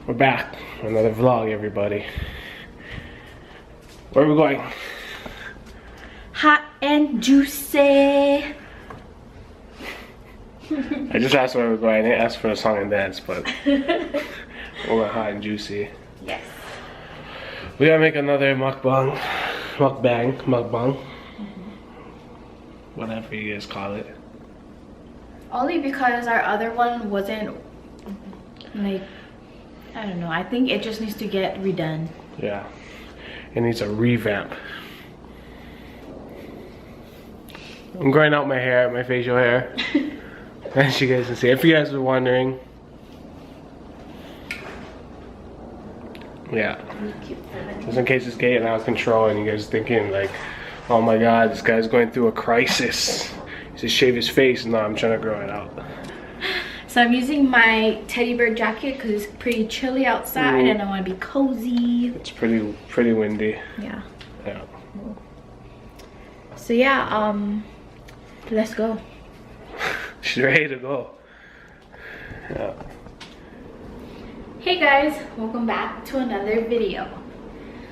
We're back. Another vlog, everybody. Where are we going? Hot and juicy. I just asked where we're going. I didn't ask for a song and dance, but we're hot and juicy. Yes. We gotta make another mukbang. Whatever you guys call it. Only because our other one wasn't like, I don't know. I think it just needs to get redone. Yeah. It needs a revamp. I'm growing out my hair, my facial hair. As you guys can see. If you guys were wondering. Yeah. Just in case it's getting out of control and you guys thinking like, oh my god, this guy's going through a crisis. He just shave his face. No, I'm trying to grow it out. So I'm using my teddy bear jacket because it's pretty chilly outside and I want to be cozy. It's pretty windy. Yeah. Yeah. So yeah, let's go. She's ready to go. Yeah. Hey guys, welcome back to another video.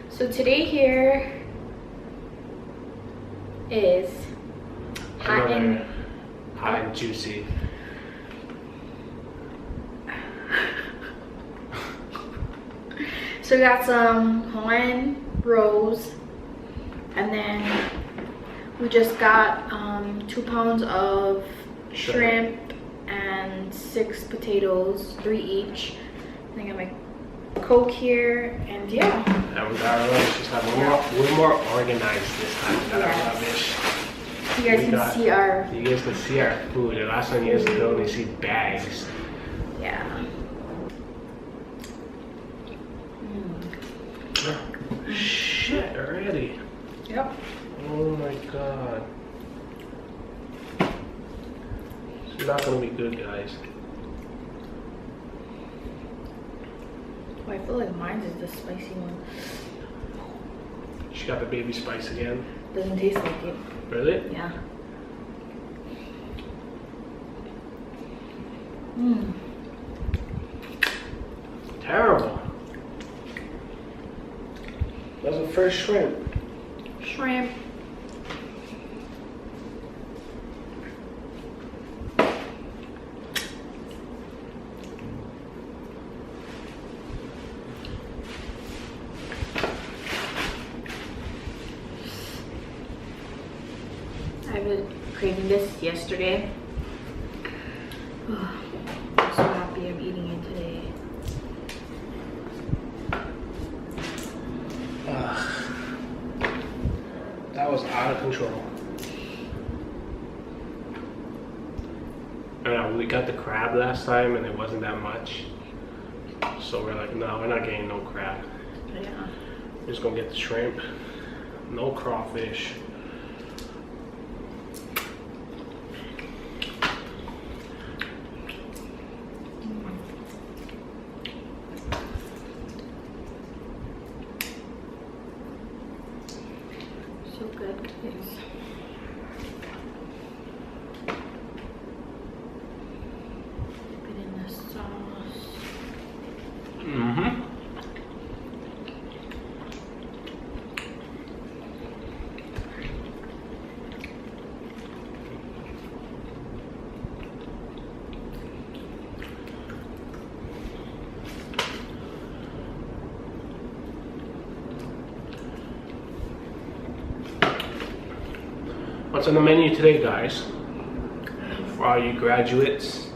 So today here is hot and juicy. So we got some Hawaiian rolls, and then we just got 2 pounds of shrimp and 6 potatoes, 3 each. I got my Coke here, and yeah. And we got our lunch. Just we're more organized this time. We got our rubbish. You guys can see our. You guys can see our food. The last time you guys could only see bags. Yeah. Shit already. Yep. Oh my god. It's not gonna be good, guys. Oh, I feel like mine is the spicy one. She got the baby spice again. Doesn't taste like it. Really? Yeah. Terrible. That's the first shrimp. Shrimp. I was craving this yesterday. I'm so happy I'm eating it today. That was out of control. We got the crab last time and it wasn't that much. So we're like, no, we're not getting no crab. Yeah. We're just gonna get the shrimp. No crawfish. So good, guys. Dip it in the sauce. What's on the menu today, guys? For all you graduates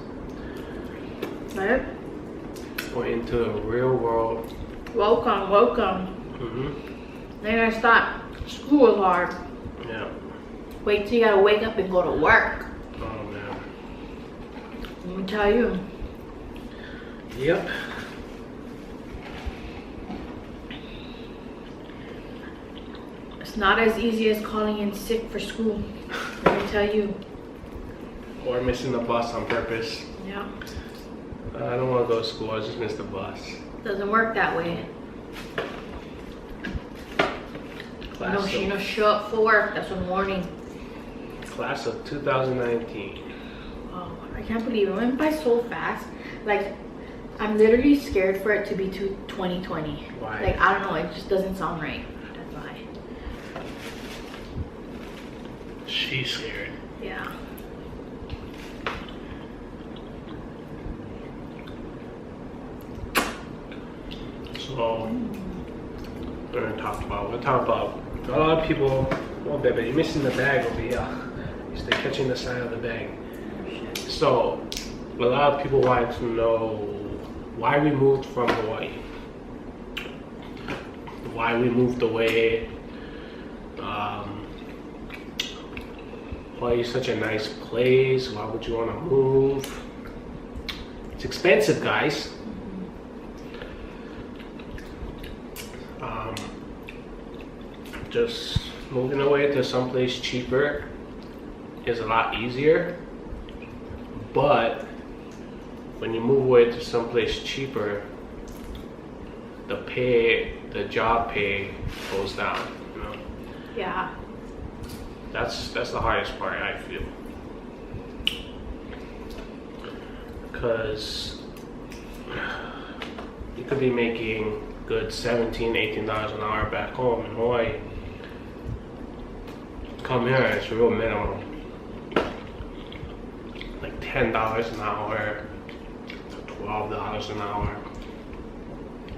Right? going into the real world. Welcome, welcome. Then I start. School is hard. Yeah. Wait till you gotta wake up and go to work. Oh man. Let me tell you. Yep. It's not as easy as calling in sick for school. Let me tell you. Or missing the bus on purpose. Yeah. I don't want to go to school. I just missed the bus. Doesn't work that way. You know, show up for work. That's a warning. Class of 2019. Oh, I can't believe it went by so fast. Like, I'm literally scared for it to be 2020. Why? Like, I don't know, it just doesn't sound right. That's why. She's scared. Yeah. So, we're gonna talk about, a lot of people, oh baby, you're missing the bag over here. You're still catching the side of the bag. So, a lot of people wanted to know why we moved from Hawaii. Why we moved away. Hawaii is such a nice place. Why would you want to move? It's expensive, guys. Just moving away to someplace cheaper is a lot easier, but when you move away to someplace cheaper, the job pay goes down, you know? Yeah. That's the hardest part, I feel. Because you could be making good $17, $18 an hour back home in Hawaii. Come here, it's real minimum. Like $10 an hour to $12 an hour.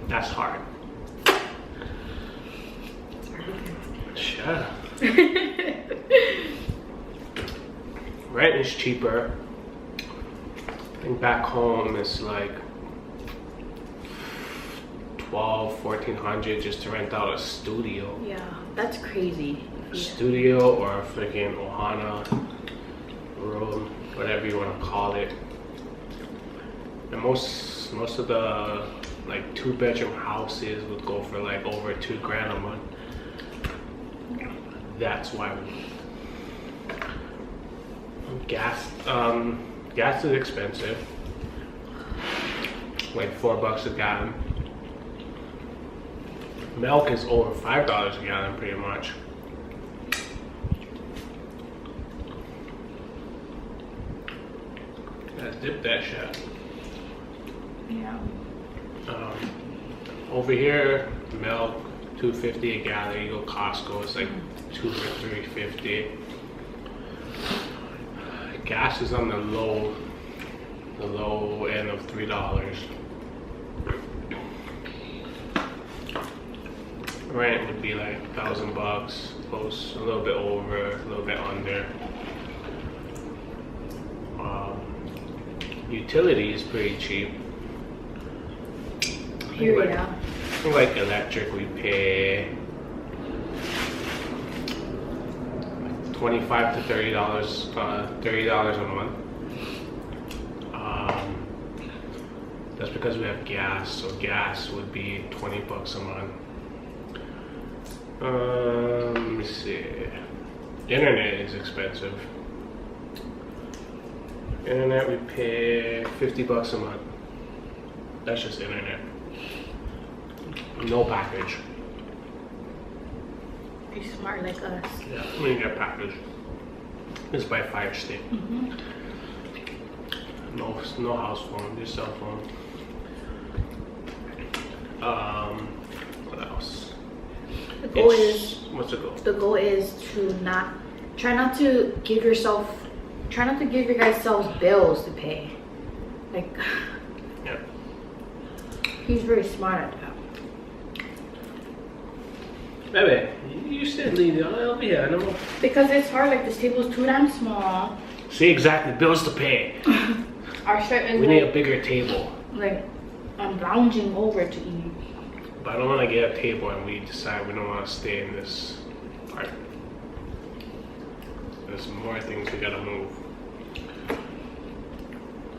That's hard. Shut up. Rent is cheaper. I think back home it's like $1,200-$1,400 just to rent out a studio. Yeah, that's crazy. A studio or a freaking ohana room, whatever you want to call it. And most of the like 2-bedroom houses would go for like over $2,000 a month. That's why we gas is expensive, like $4 a gallon. Milk is over $5 a gallon pretty much. Let's dip that shit. Yeah. Over here, milk $2.50 a gallon. You go Costco, it's like $2 for $3.50. Gas is on the low end of $3. Rent would be like $1,000, close, a little bit over, a little bit under. Utility is pretty cheap. Here, yeah. Like electric, we pay $25 to $30 a month. That's because we have gas, so gas would be $20 a month. Let me see. Internet is expensive. Internet we pay $50 a month. That's just internet. No package. Be smart like us. Yeah, we didn't get package. It's by Fire Stick. No house phone, just cell phone. What else? The goal is. What's the goal? The goal is to try not to give your guys selves bills to pay. Like. Yeah. He's very smart at that. Baby, you said leave it over here. No. Because it's hard. Like this table's too damn small. See, exactly. Bills to pay. Our shirt is we need a bigger table. Like I'm lounging over to eat. But I don't want to get a table and we decide we don't want to stay in this part. There's more things we gotta move.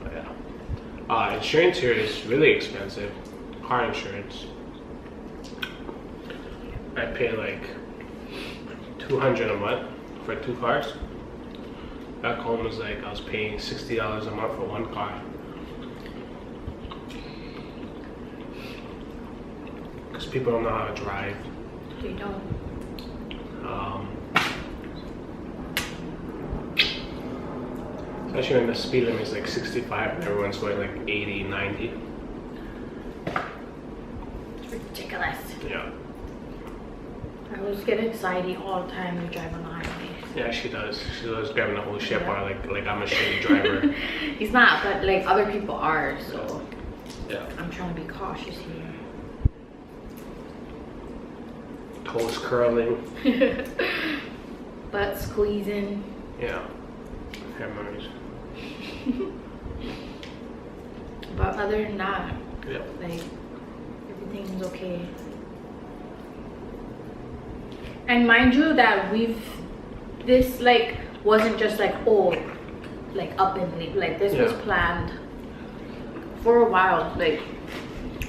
But yeah. Insurance here is really expensive. Car insurance. I pay like $200 a month for 2 cars. Back home was like I was paying $60 a month for 1 car. Because people don't know how to drive. They don't. Especially when the speed limit is like 65 and everyone's going like 80, 90. ridiculous. Yeah. I always get anxiety all the time we drive on the highway. Yeah, she does. She's always grabbing the whole shit bar like I'm a shitty driver. He's not, but like other people are, so yeah. I'm trying to be cautious here. Toes curling. Butt squeezing. Yeah. Hammers. But other than that, yeah. like everything's okay. And mind you that this like wasn't just like like up and leave. Like this was planned for a while. Like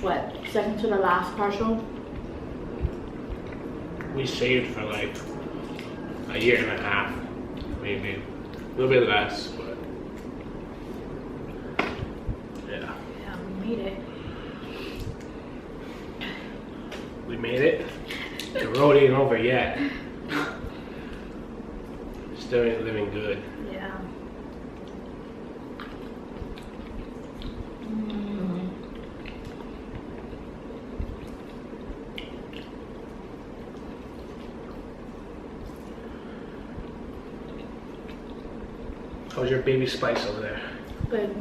what, second to the last partial? We saved for like a year and a half, maybe a little bit less, but yeah. Yeah, we made it. We made it. The road ain't over yet. Still ain't living good. Yeah. How's your baby spice over there? Good.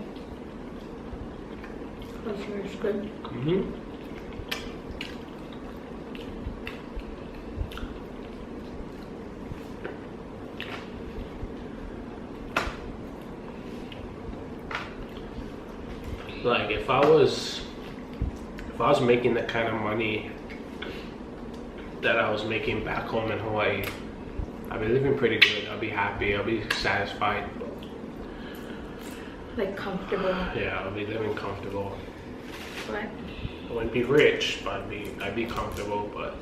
How's yours? Good. Mm-hmm. Like if I was making the kind of money that I was making back home in Hawaii, I'd be living pretty good. I'll be happy. I'll be satisfied. Like comfortable. Yeah, I'll be living comfortable. What? I wouldn't be rich, but I'd be comfortable. But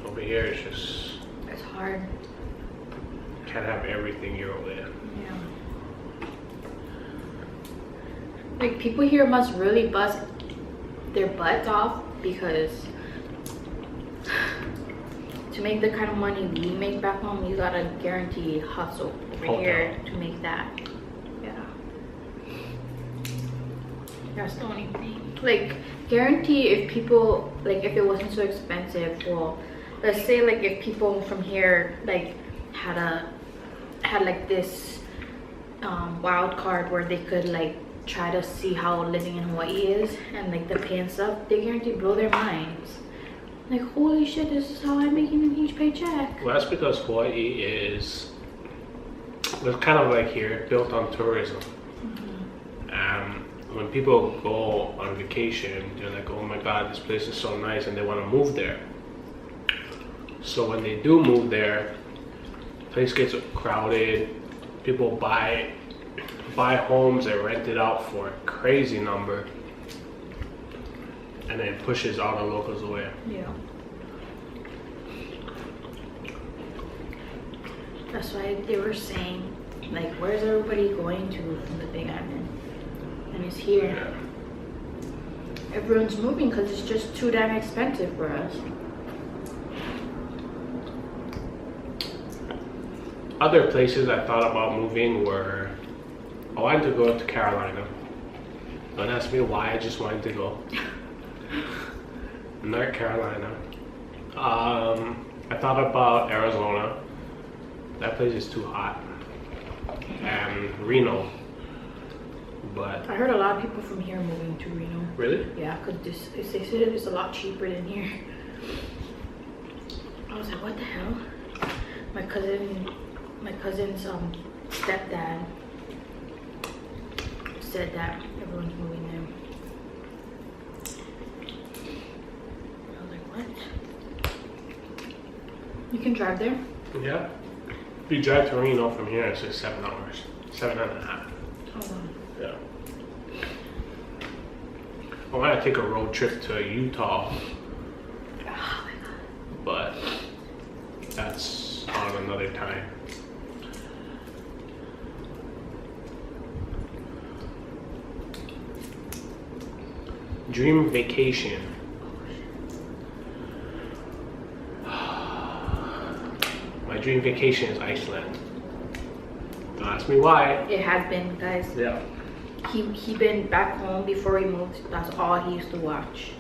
over here, it's hard. Can't have everything your way. Yeah. Like people here must really bust their butts off because to make the kind of money we make back home, you gotta guarantee hustle over here to make that. Yeah. That's the only thing. Like guarantee if people, like if it wasn't so expensive, well, let's say like if people from here like had like this wild card where they could like try to see how living in Hawaii is and like the pay and stuff, they guarantee blow their minds. Like, holy shit, this is how I'm making a huge paycheck. Well, that's because Hawaii is, it's kind of like here, built on tourism. When people go on vacation, they're like, oh my god, this place is so nice, and they want to move there. So when they do move there, the place gets crowded, people buy homes and rent it out for a crazy number, and then it pushes all the locals away. Yeah. That's why they were saying, like, where's everybody going to from the Big Island? And it's here. Yeah. Everyone's moving because it's just too damn expensive for us. Other places I thought about moving were, I wanted to go to Carolina. Don't ask me why, I just wanted to go. North Carolina. I thought about Arizona. That place is too hot. And Reno. But I heard a lot of people from here moving to Reno. really? Yeah, because they said it's a lot cheaper than here. I was like, what the hell? My cousin's stepdad said that everyone's moving there. I was like, what? You can drive there? Yeah. If you drive to Reno from here, it's just 7 hours. 7.5. Oh, wow. Yeah. I want to take a road trip to Utah, Oh my god. but that's on another time. Dream vacation. My dream vacation is Iceland. Don't ask me why. It has been, guys. Yeah. He been back home before he moved. That's all he used to watch.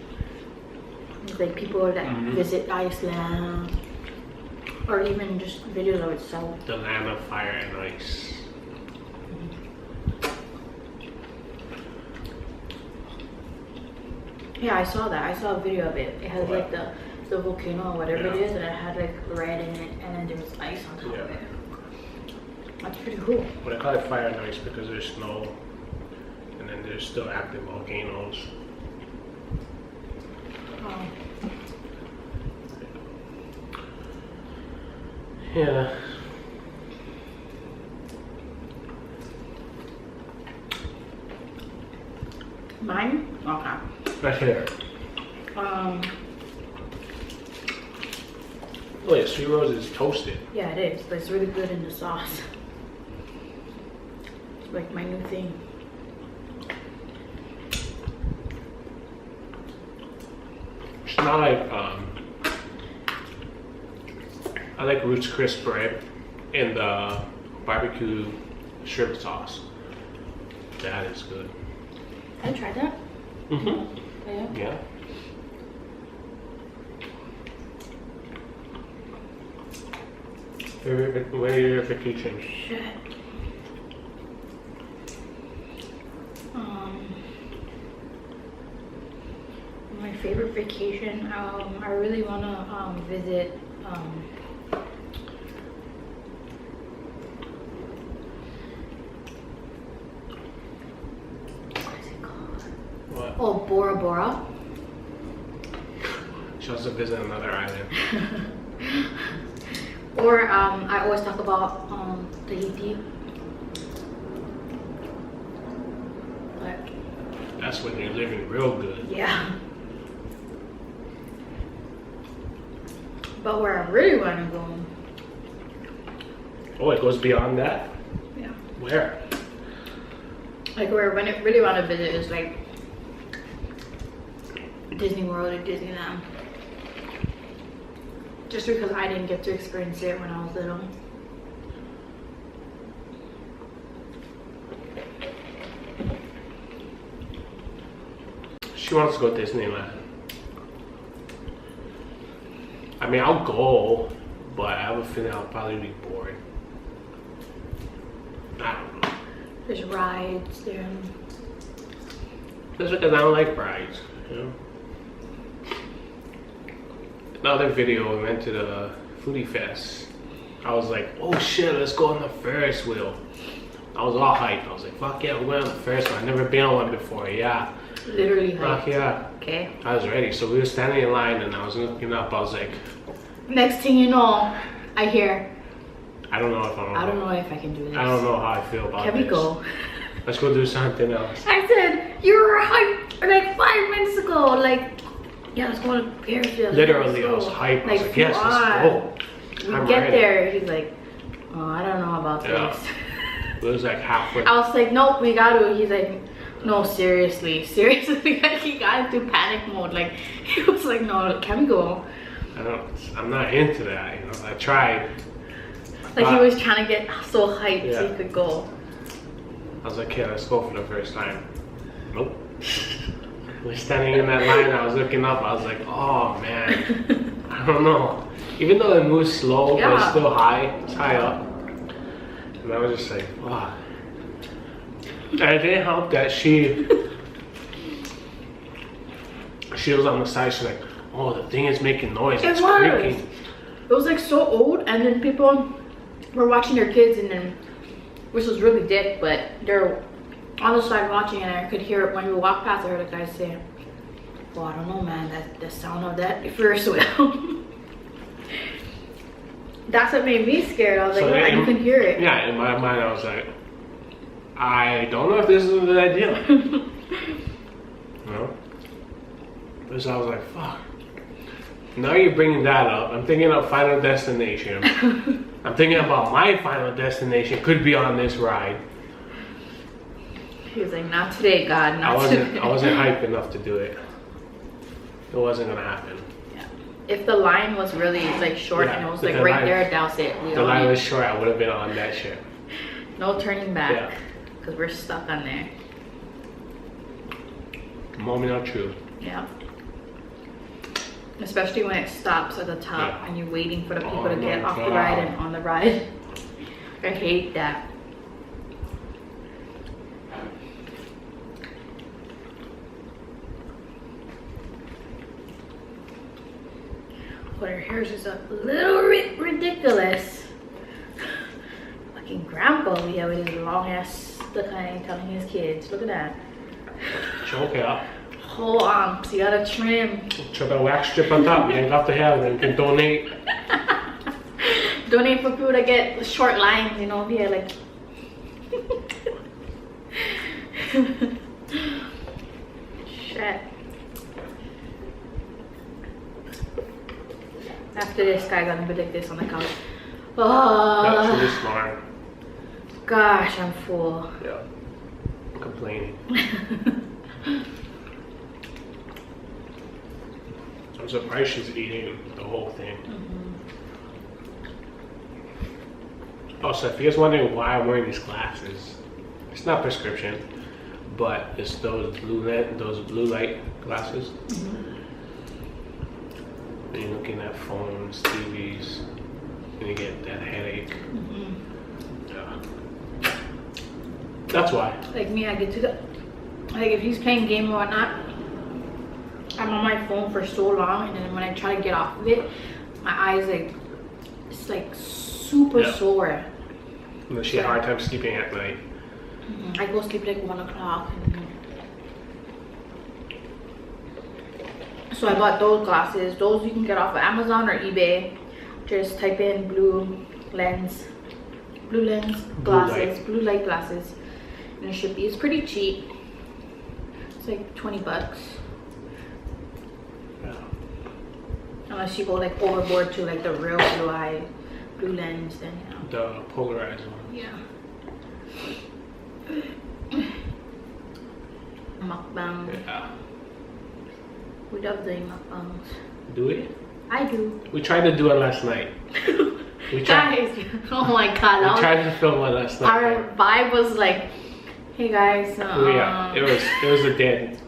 It's like people that visit Iceland, or even just videos of itself. The land of fire and ice. Yeah, I saw that. I saw a video of it. It has like the volcano or whatever it is, and it had like red in it, and then there was ice on top of it. That's pretty cool. But I call it fire and ice because there's snow, and then there's still active volcanoes. Oh. Yeah. Mine? Okay. Right here. Um. Oh yeah, sweet rose is toasted. Yeah, it is, but it's really good in the sauce. It's like my new thing. It's not like I like Roots Crisp bread in the barbecue shrimp sauce. That is good. Have you tried that? Mm-hmm. Yeah. Yeah. Where are your vacation? Shit. My favorite vacation. I really wanna visit. What is it called? What? Oh, Bora Bora. She wants to visit another island. Or I always talk about Tahiti. But That's when you're living real good. yeah. But where I really want to go. Oh, it goes beyond that? Yeah. Where? Like where I really want to visit is like Disney World and Disneyland. Just because I didn't get to experience it when I was little. She wants to go to Disneyland. I mean, I'll go, but I have a feeling I'll probably be bored. I don't know. There's rides there. That's because I don't like rides, you know? Another video, we went to the Foodie Fest. I was like, oh shit, let's go on the Ferris wheel. I was all hyped. I was like, fuck yeah, we're going on the Ferris wheel. I've never been on one before, yeah. Literally Fuck hyped. yeah. Okay. I was ready. So we were standing in line and I was looking up. I was like, Next thing you know, I hear, I don't know if I'm I don't know if I can do this. I don't know how I feel about Can this. we go? Let's go do something else. I said, you were hyped like 5 minutes ago. Like, yeah, let's go to Ferris wheel. Literally, I was hyped. I was like, yes, let's go. We I'm get ready. there, he's like, oh, I don't know about Yeah. this. It was like halfway. I was like, nope, we gotta. He's like, no, seriously. Like, he got into panic mode. Like, he was like, no, can we go? I'm not into that, you know. I tried. Like, he was trying to get so hyped so Yeah. he could go. I was like, okay, let's go for the first time. Nope. We're standing in that line. I was looking up. I was like, oh man, I don't know. Even though it moves slow, but it's still high. It's high up. And I was just like, wow. And it didn't help that she was on the side. She's like, oh, the thing is making noise. It's creaking. It was like so old, and then people were watching their kids, and then, which was really dick, but they're on the side watching, and I could hear it when we walked past. I heard a guy say, well, I don't know, man, that the sound of that Ferris wheel. That's what made me scared. I was like, yeah, you can hear it. Yeah, in my mind, I was like, I don't know if this is a good idea. You know? So I was like, fuck. Now you're bringing that up. I'm thinking of Final Destination. I'm thinking about my Final Destination could be on this ride. He was like, not today, God, not today. I wasn't hyped enough to do it. It wasn't gonna happen. Yeah. If the line was really like short and it was like right there, that's it. If the line was short, I would have been on that shit. No turning back. Because we're stuck on there. Moment of truth. Yeah. Especially when it stops at the top and you're waiting for the people to get off the God. ride and on the ride. I hate that. But her hair is just a little bit ridiculous. Fucking grandpa we have with his long ass the kind telling his kids, look at that. Choke it up. Whole arms, you gotta trim. Try the wax strip on top. You ain't got the hair, then you can donate. Donate for people to get short lines, you know, here like. Shit. After this guy gonna predict this on the couch. That's Oh, really smart. gosh, I'm full. Yeah. I'm complaining. I'm surprised she's eating the whole thing. Also, if you guys wondering why I'm wearing these glasses, it's not prescription, but it's those blue light glasses. And you're looking at phones, TVs, and you get that headache. Yeah. That's why. Like me, I get to the, like if he's playing game or whatnot, I'm on my phone for so long, and then when I try to get off of it, my eyes like, it's like super sore. And then she had a hard time sleeping at night. I go sleep like 1 o'clock. So I bought those glasses. Those you can get off of Amazon or eBay. Just type in blue lens glasses, blue light glasses, and it should be. It's pretty cheap. It's like 20 bucks. Yeah. Unless you go like overboard to like the real blue lens, then you know. The polarized one. Yeah. Mukbang. Yeah. We love doing mukbangs. Do we? I do. We tried to do it last night. We tried. Guys, oh my god. We tried to film it last night. Our vibe was like, hey guys. Yeah, it was a dead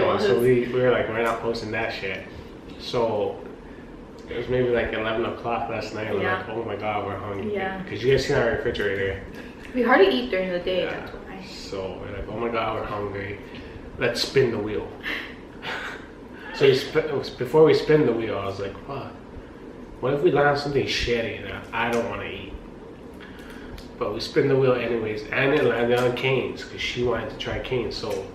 one. So we were like, we're not posting that shit. So it was maybe like 11 o'clock last night. We're like, oh my god, we're hungry. Yeah. Because you guys seen our refrigerator. We hardly eat during the day. Yeah. That's why. So we're like, oh my god, we're hungry. Let's spin the wheel. So before we spin the wheel, I was like, fuck. What if we land on something shitty that I don't want to eat? But we spin the wheel anyways, and it landed on Cane's because she wanted to try Cane's. So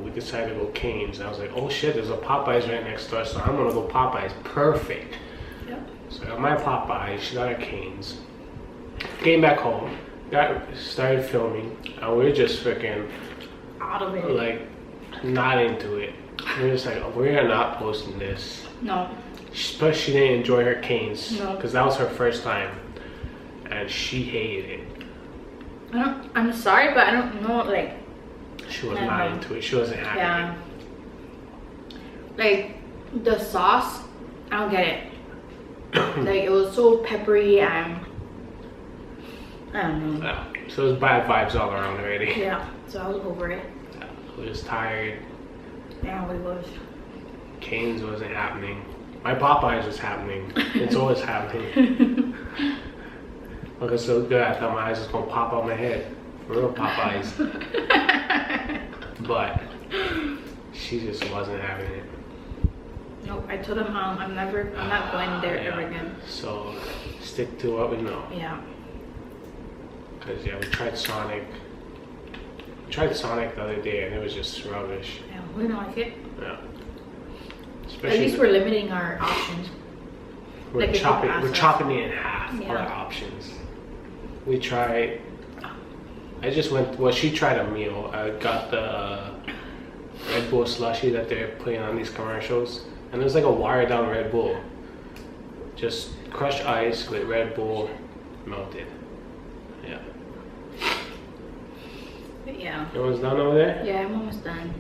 we decided to go Cane's. And I was like, oh shit, there's a Popeyes right next door, so I'm gonna go Popeyes. Perfect. Yep. So I got my Popeyes, she got her Cane's. Came back home, started filming, and we were just freaking Out of it. like not into it. We were just like, we're not posting this. No. Plus, she didn't enjoy her Cane's No. because that was her first time, and she hated it. I'm sorry, but I don't know. Like, She was not into it. She wasn't happy. yeah. Like the sauce, I don't get it. Like it was so peppery and I don't know. Yeah. So it was bad vibes all around already. Yeah. So I was over it. Yeah. We was tired. Yeah, we was. Cane's wasn't happening. My Popeyes was happening. It's always happening. Looking so good, I thought my eyes was gonna pop out my head. For real Popeyes. But she just wasn't having it. Nope. I told him I'm not going there ever again. So stick to what we know. Yeah. Cause yeah, we tried Sonic. We tried Sonic the other day and it was just rubbish. Yeah, we don't like it. Yeah. At least we're limiting our options. We're like chopping it in half. Yeah. Our options. We tried. I just went. Well, she tried a meal. I got the Red Bull slushie that they're putting on these commercials, and it was like a watered down Red Bull. Just crushed ice with Red Bull melted. Yeah. Yeah. Everyone's done over there? Yeah, I'm almost done.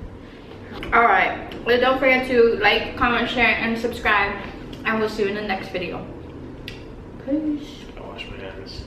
Alright. Well, don't forget to like, comment, share, and subscribe. And we'll see you in the next video. Peace. I wash my hands.